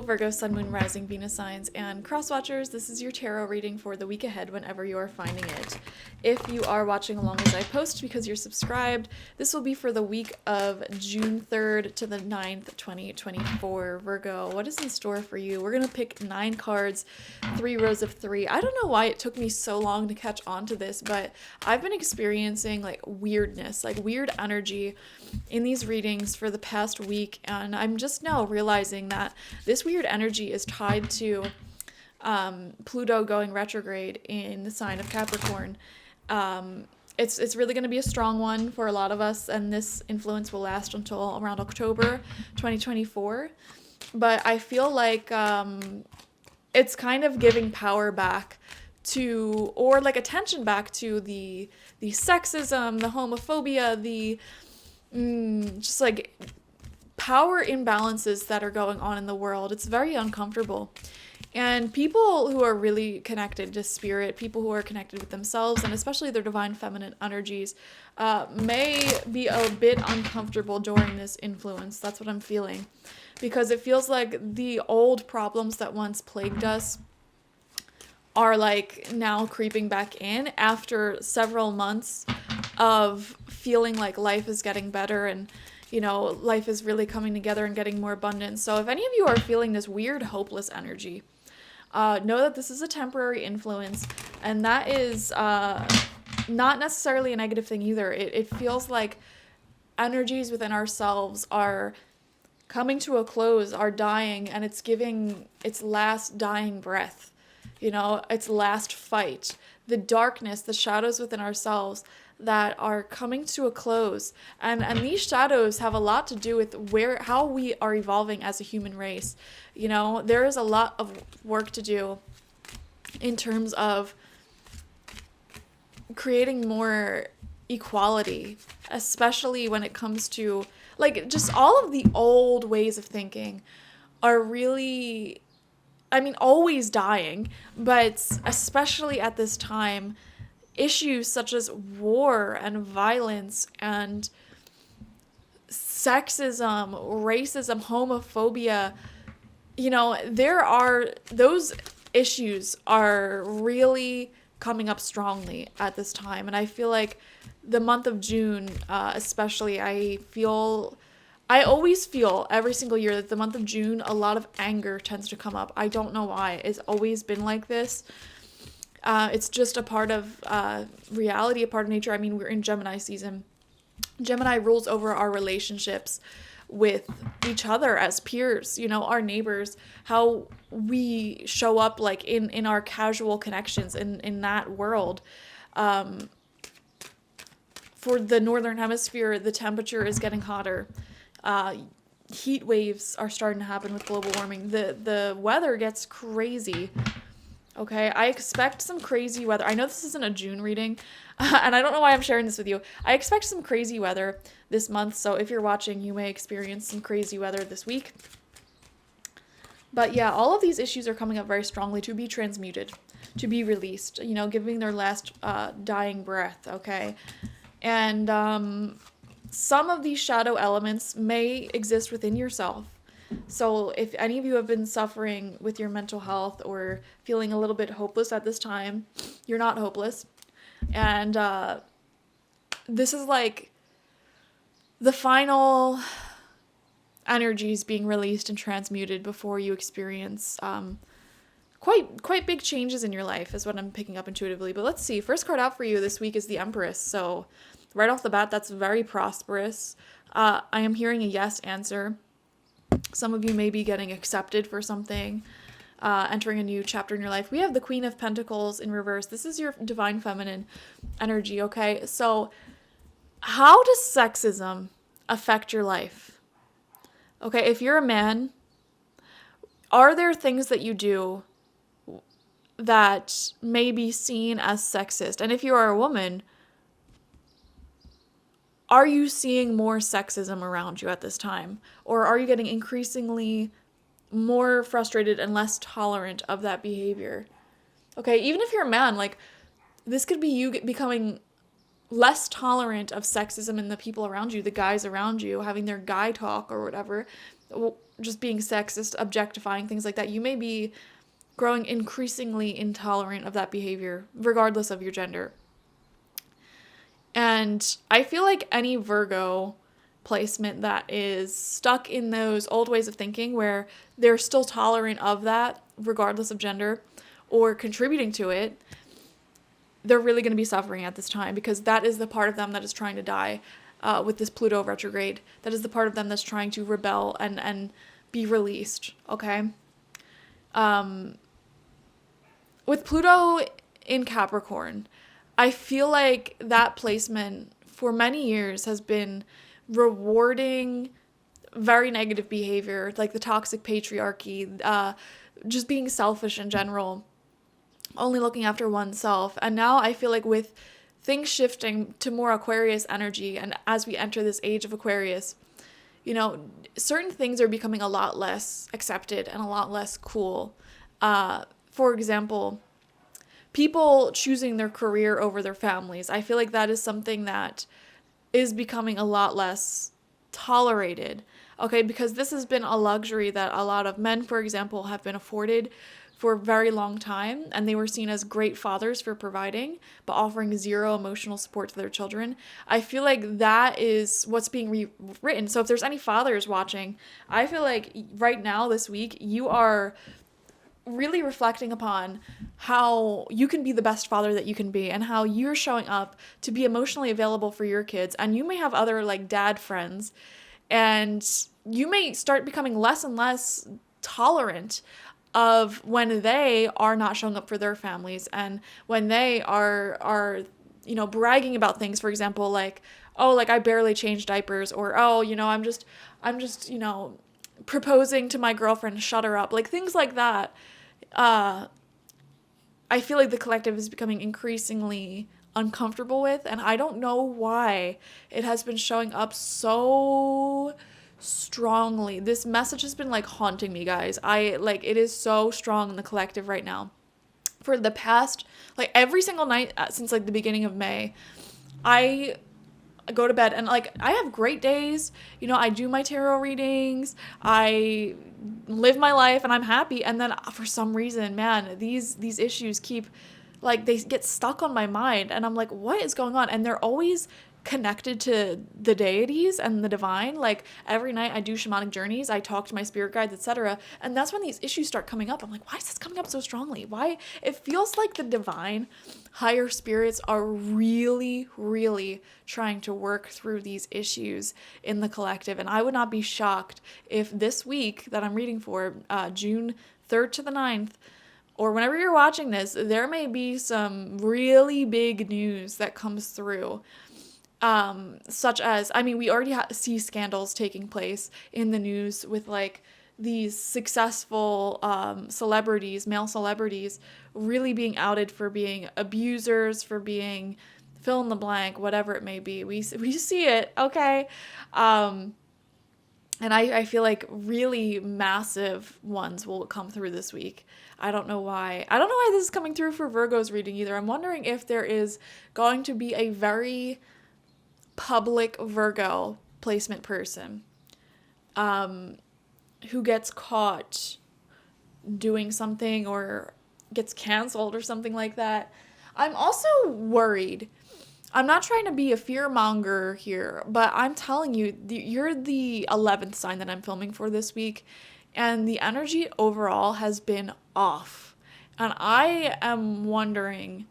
Virgo, Sun, Moon, Rising, Venus signs, and cross watchers. This is your tarot reading for the week ahead whenever you are finding it. If you are watching along as I post because you're subscribed, this will be for the week of June 3rd to the 9th, 2024. Virgo, what is in store for you? We're going to pick 9 cards, 3 rows of 3. I don't know why it took me so long to catch on to this, but I've been experiencing like weirdness, like weird energy in these readings for the past week, and I'm just now realizing that this weird energy is tied to Pluto going retrograde in the sign of Capricorn. It's really going to be a strong one for a lot of us, and this influence will last until around October 2024. But I feel like it's kind of giving power back to, or like attention back to the sexism, the homophobia, the just like power imbalances that are going on in the world. It's very uncomfortable. And people who are really connected to spirit, people who are connected with themselves, and especially their divine feminine energies, may be a bit uncomfortable during this influence. That's what I'm feeling. Because it feels like the old problems that once plagued us are like now creeping back in after several months of feeling like life is getting better and, you know, life is really coming together and getting more abundant. So if any of you are feeling this weird, hopeless energy, know that this is a temporary influence, and that is not necessarily a negative thing either. It feels like energies within ourselves are coming to a close, are dying, and it's giving its last dying breath, you know, its last fight. The darkness, the shadows within ourselves that are coming to a close, and these shadows have a lot to do with how we are evolving as a human race. You know, there is a lot of work to do in terms of creating more equality, especially when it comes to like just all of the old ways of thinking are really, I mean, always dying, but especially at this time, issues such as war and violence and sexism, racism, homophobia, you know, those issues are really coming up strongly at this time. And I feel like the month of June, especially, I always feel every single year that the month of June, a lot of anger tends to come up. I don't know why. It's always been like this. It's just a part of reality, a part of nature. I mean, we're in Gemini season. Gemini rules over our relationships with each other as peers, you know, our neighbors, how we show up like in our casual connections in that world. For the northern hemisphere, the temperature is getting hotter. Heat waves are starting to happen with global warming. The weather gets crazy. Okay, I expect some crazy weather. I know this isn't a June reading, and I don't know why I'm sharing this with you. I expect some crazy weather this month, so if you're watching, you may experience some crazy weather this week. But yeah, all of these issues are coming up very strongly to be transmuted, to be released, you know, giving their last dying breath, okay? And some of these shadow elements may exist within yourself. So if any of you have been suffering with your mental health or feeling a little bit hopeless at this time, you're not hopeless. And this is like the final energies being released and transmuted before you experience quite big changes in your life is what I'm picking up intuitively. But let's see. First card out for you this week is the Empress. So right off the bat, that's very prosperous. I am hearing a yes answer. Some of you may be getting accepted for something, entering a new chapter in your life. We have the Queen of Pentacles in reverse. This is your divine feminine energy, okay? So how does sexism affect your life? Okay, if you're a man, are there things that you do that may be seen as sexist? And if you are a woman, are you seeing more sexism around you at this time? Or are you getting increasingly more frustrated and less tolerant of that behavior? Okay, even if you're a man, like, this could be you becoming less tolerant of sexism in the people around you, the guys around you, having their guy talk or whatever. just being sexist, objectifying, things like that, you may be growing increasingly intolerant of that behavior, regardless of your gender. And I feel like any Virgo placement that is stuck in those old ways of thinking where they're still tolerant of that, regardless of gender, or contributing to it, they're really going to be suffering at this time, because that is the part of them that is trying to die with this Pluto retrograde. That is the part of them that's trying to rebel and be released, okay? With Pluto in Capricorn, I feel like that placement for many years has been rewarding very negative behavior, like the toxic patriarchy, just being selfish in general, only looking after oneself. And now I feel like with things shifting to more Aquarius energy, and as we enter this age of Aquarius, you know, certain things are becoming a lot less accepted and a lot less cool. For example, people choosing their career over their families. I feel like that is something that is becoming a lot less tolerated, okay? Because this has been a luxury that a lot of men, for example, have been afforded for a very long time, and they were seen as great fathers for providing, but offering zero emotional support to their children. I feel like that is what's being rewritten. So if there's any fathers watching, I feel like right now, this week, you are really reflecting upon how you can be the best father that you can be, and how you're showing up to be emotionally available for your kids. And you may have other like dad friends, and you may start becoming less and less tolerant of when they are not showing up for their families, and when they are you know, bragging about things, for example, like, oh, like I barely changed diapers, or oh, you know, I'm just you know, proposing to my girlfriend to shut her up, like things like that. I feel like the collective is becoming increasingly uncomfortable with, and I don't know why it has been showing up so strongly. This message has been like haunting me, guys. It is so strong in the collective right now. For the past, like every single night since like the beginning of May, I go to bed and like I have great days. You know, I do my tarot readings, I live my life, and I'm happy. And then for some reason, man, these issues keep, like, they get stuck on my mind, and I'm like, what is going on? And they're always connected to the deities and the divine. Like every night I do shamanic journeys, I talk to my spirit guides, etc. And that's when these issues start coming up. I'm like, why is this coming up so strongly? Why? It feels like the divine higher spirits are really, really trying to work through these issues in the collective. And I would not be shocked if this week that I'm reading for, June 3rd to the 9th, or whenever you're watching this, there may be some really big news that comes through. Such as, I mean, we already see scandals taking place in the news with like these successful celebrities, male celebrities, really being outed for being abusers, for being fill in the blank, whatever it may be. We see it, okay? And I feel like really massive ones will come through this week. I don't know why. I don't know why this is coming through for Virgo's reading either. I'm wondering if there is going to be a very public Virgo placement person who gets caught doing something or gets canceled or something like that. I'm also worried. I'm not trying to be a fear monger here, but I'm telling you, you're the 11th sign that I'm filming for this week, and the energy overall has been off. And I am wondering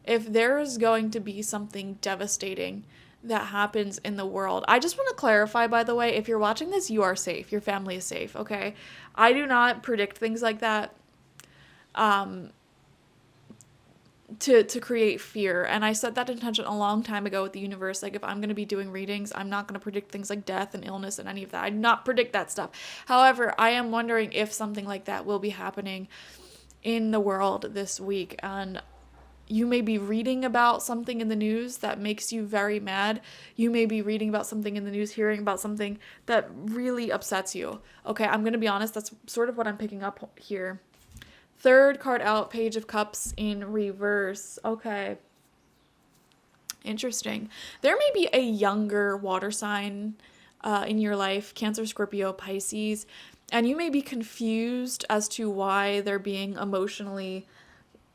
if there's going to be something devastating that happens in the world. I just want to clarify, by the way, if you're watching this, you are safe. Your family is safe, okay? I do not predict things like that to create fear. And I set that intention a long time ago with the universe. Like, if I'm going to be doing readings, I'm not going to predict things like death and illness and any of that. I do not predict that stuff. However, I am wondering if something like that will be happening in the world this week. And you may be reading about something in the news that makes you very mad. You may be reading about something in the news, hearing about something that really upsets you. Okay, I'm going to be honest, that's sort of what I'm picking up here. Third card out, Page of Cups in reverse. Okay. Interesting. There may be a younger water sign in your life, Cancer, Scorpio, Pisces, And you may be confused as to why they're being emotionally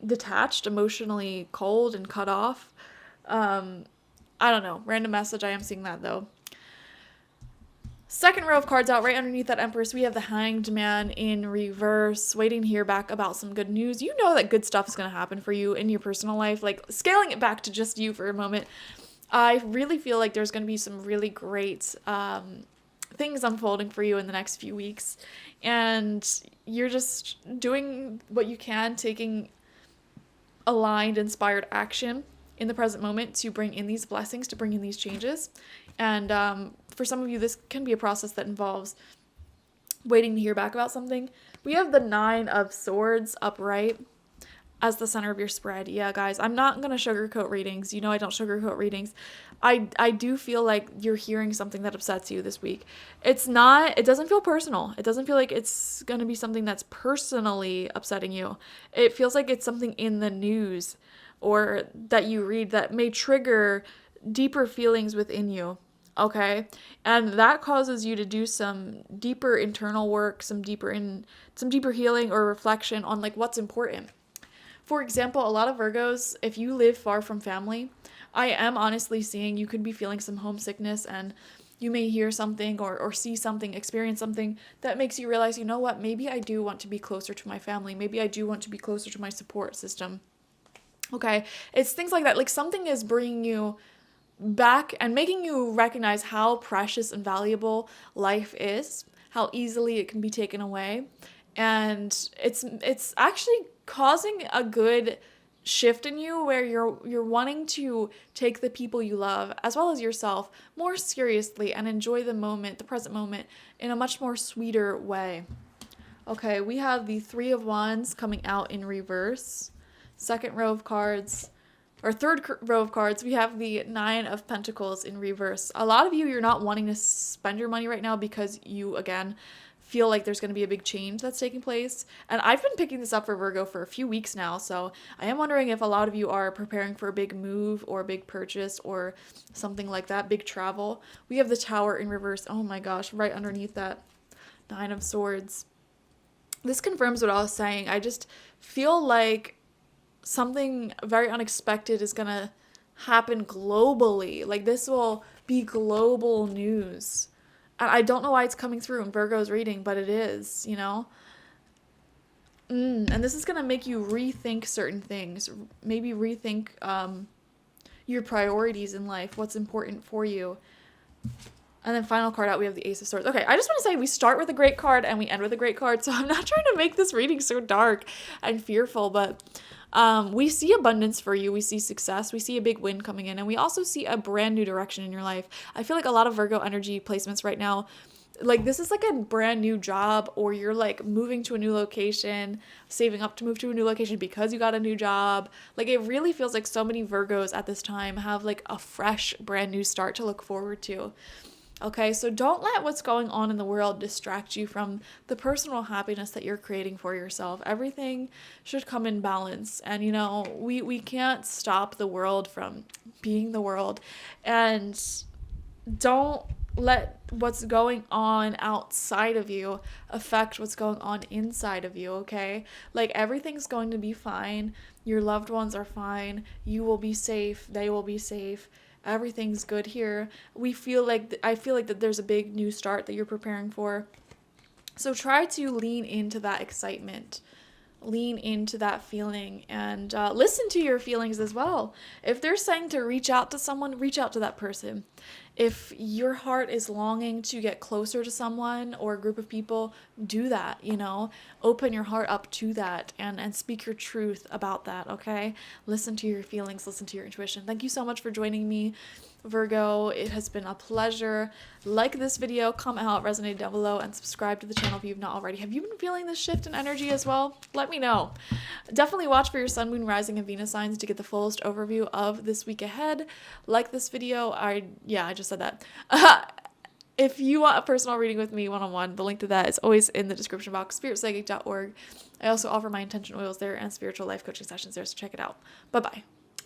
detached, emotionally cold and cut off. I don't know. Random message. I am seeing that though. Second row of cards out, right underneath that Empress, we have the Hanged Man in reverse, waiting to hear back about some good news. You know that good stuff is going to happen for you in your personal life. Like, scaling it back to just you for a moment, I really feel like there's going to be some really great things unfolding for you in the next few weeks. And you're just doing what you can, taking aligned, inspired action in the present moment to bring in these blessings, to bring in these changes. And for some of you, this can be a process that involves waiting to hear back about something. We have the 9 of Swords upright as the center of your spread. Yeah, guys, I'm not going to sugarcoat readings. You know I don't sugarcoat readings. I do feel like you're hearing something that upsets you this week. It doesn't feel personal. It doesn't feel like it's going to be something that's personally upsetting you. It feels like it's something in the news or that you read that may trigger deeper feelings within you. Okay. And that causes you to do some deeper internal work, some deeper healing or reflection on like what's important. For example, a lot of Virgos, if you live far from family, I am honestly seeing you could be feeling some homesickness, and you may hear something or see something, experience something that makes you realize, you know what, maybe I do want to be closer to my family. Maybe I do want to be closer to my support system. Okay. It's things like that. Like something is bringing you back and making you recognize how precious and valuable life is, how easily it can be taken away. And it's actually causing a good shift in you where you're wanting to take the people you love as well as yourself more seriously and enjoy the moment, the present moment, in a much more sweeter way. Okay, we have the 3 of Wands coming out in reverse. Second row of cards, or third row of cards, we have the 9 of Pentacles in reverse. A lot of you, you're not wanting to spend your money right now because you, again, feel like there's going to be a big change that's taking place. And I've been picking this up for Virgo for a few weeks now, so I am wondering if a lot of you are preparing for a big move or a big purchase or something like that, big travel. We have the Tower in reverse. Oh my gosh, right underneath that 9 of Swords. This confirms what I was saying. I just feel like something very unexpected is going to happen globally. Like this will be global news. And I don't know why it's coming through in Virgo's reading, but it is, you know? And this is going to make you rethink certain things. Maybe rethink your priorities in life, what's important for you. And then final card out, we have the Ace of Swords. Okay, I just want to say we start with a great card and we end with a great card. So I'm not trying to make this reading so dark and fearful, but we see abundance for you. We see success. We see a big win coming in. And we also see a brand new direction in your life. I feel like a lot of Virgo energy placements right now, like this is like a brand new job, or you're like moving to a new location, saving up to move to a new location because you got a new job. Like it really feels like so many Virgos at this time have like a fresh, brand new start to look forward to. Okay, so don't let what's going on in the world distract you from the personal happiness that you're creating for yourself. Everything should come in balance. And, you know, we can't stop the world from being the world. And don't let what's going on outside of you affect what's going on inside of you, okay? Like everything's going to be fine. Your loved ones are fine. You will be safe. They will be safe. Everything's good here. I feel like that there's a big new start that you're preparing for. So try to lean into that excitement. Lean into that feeling and listen to your feelings as well. If they're saying to reach out to someone, reach out to that person. If your heart is longing to get closer to someone or a group of people, do that, you know, open your heart up to that and speak your truth about that. Okay. Listen to your feelings, listen to your intuition. Thank you so much for joining me, Virgo. It has been a pleasure. Like this video, comment how it resonated down below, and subscribe to the channel if you've not already. Have you been feeling this shift in energy as well? Let me know. Definitely watch for your sun, moon, rising, and Venus signs to get the fullest overview of this week ahead. Like this video. I just said that. If you want a personal reading with me one-on-one, the link to that is always in the description box, spiritpsychic.org. I also offer my intention oils there and spiritual life coaching sessions there, so check it out. Bye-bye.